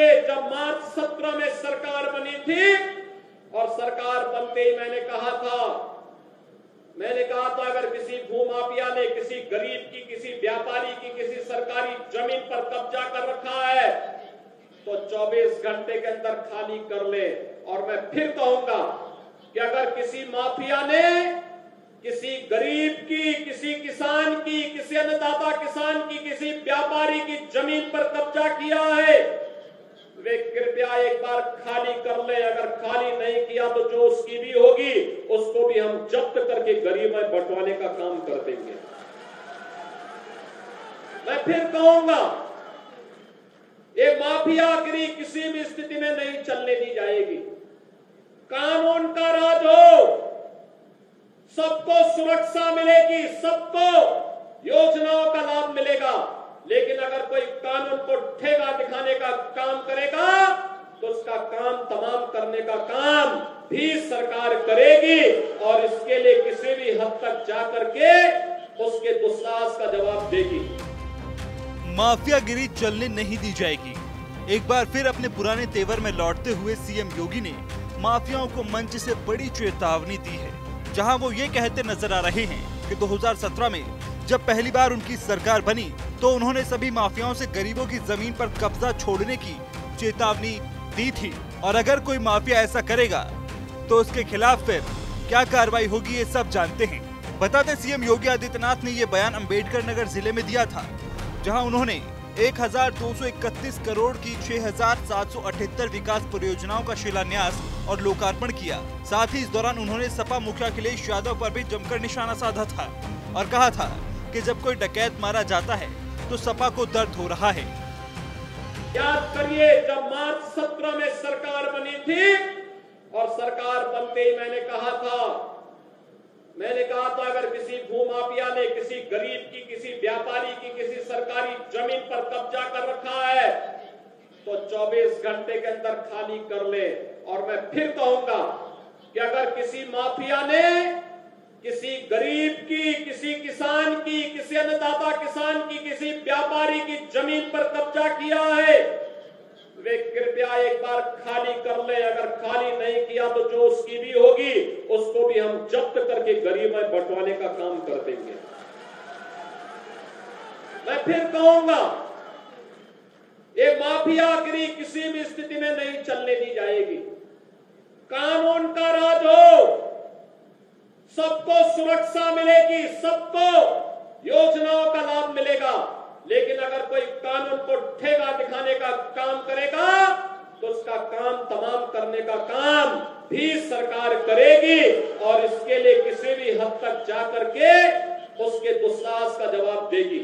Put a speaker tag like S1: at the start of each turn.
S1: करिए, जब मार्च 17 में सरकार बनी थी और सरकार बनते ही मैंने कहा था अगर किसी भूमाफिया ने किसी गरीब की, किसी व्यापारी की, किसी सरकारी जमीन पर कब्जा कर रखा है तो 24 घंटे के अंदर खाली कर ले। और मैं फिर कहूंगा कि अगर किसी माफिया ने किसी गरीब की, किसी किसान की, किसी अन्नदाता किसान की, किसी व्यापारी की जमीन पर कब्जा किया है वे कृपया एक बार खाली कर ले। अगर खाली नहीं किया तो जो उसकी भी होगी उसको भी हम जब्त करके गरीब में बंटवाने का काम कर देंगे। मैं फिर कहूंगा ये माफियागिरी किसी भी स्थिति में नहीं चलने दी जाएगी। कानून का राज हो, सबको सुरक्षा मिलेगी, सबको योजनाओं का लाभ मिलेगा। लेकिन अगर कोई कानून को ठेगा दिखाने का काम करेगा तो उसका काम तमाम करने का काम भी सरकार करेगी और इसके लिए किसी भी हद तक जाकर के उसके दुस्साहस का जवाब देगी।
S2: माफियागिरी चलने नहीं दी जाएगी। एक बार फिर अपने पुराने तेवर में लौटते हुए सीएम योगी ने माफियाओं को मंच से बड़ी चेतावनी दी है, जहां वो ये कहते नजर आ रहे हैं कि 2017 में जब पहली बार उनकी सरकार बनी तो उन्होंने सभी माफियाओं से गरीबों की जमीन पर कब्जा छोड़ने की चेतावनी दी थी और अगर कोई माफिया ऐसा करेगा तो उसके खिलाफ फिर क्या कार्रवाई होगी ये सब जानते हैं। बताते सीएम योगी आदित्यनाथ ने ये बयान अम्बेडकर नगर जिले में दिया था, जहां उन्होंने 1231 करोड़ की 6778 विकास परियोजनाओं का शिलान्यास और लोकार्पण किया। साथ ही इस दौरान उन्होंने सपा मुखिया अखिलेश यादव पर भी जमकर निशाना साधा था और कहा था कि जब कोई डकैत मारा जाता है तो सपा को दर्द हो रहा है।
S1: याद करिए, जब मार्च 17 में सरकार बनी थी और सरकार बनते ही मैंने कहा था अगर किसी भूमाफिया ने किसी गरीब की, किसी व्यापारी की, किसी सरकारी जमीन पर कब्जा कर रखा है तो 24 घंटे के अंदर खाली कर ले। और मैं फिर कहूंगा कि अगर किसी माफिया ने किसी गरीब की, किसी किसान की, किसी अन्नदाता किसान की, किसी व्यापारी की जमीन पर कब्जा किया है वे कृपया एक बार खाली कर ले। अगर खाली नहीं किया तो जो उसकी भी होगी उसको भी हम जब्त करके गरीब में बंटवाने का काम कर देंगे। मैं फिर कहूंगा ये माफियागिरी किसी भी स्थिति में नहीं चलने दी जाएगी। कानून का राज हो, सबको सुरक्षा मिलेगी, सबको योजनाओं का लाभ मिलेगा। लेकिन अगर कोई कानून को ठेगा दिखाने का काम करेगा तो उसका काम तमाम करने का काम भी सरकार करेगी और इसके लिए किसी भी हद तक जाकर के उसके दुस्साहस का जवाब देगी।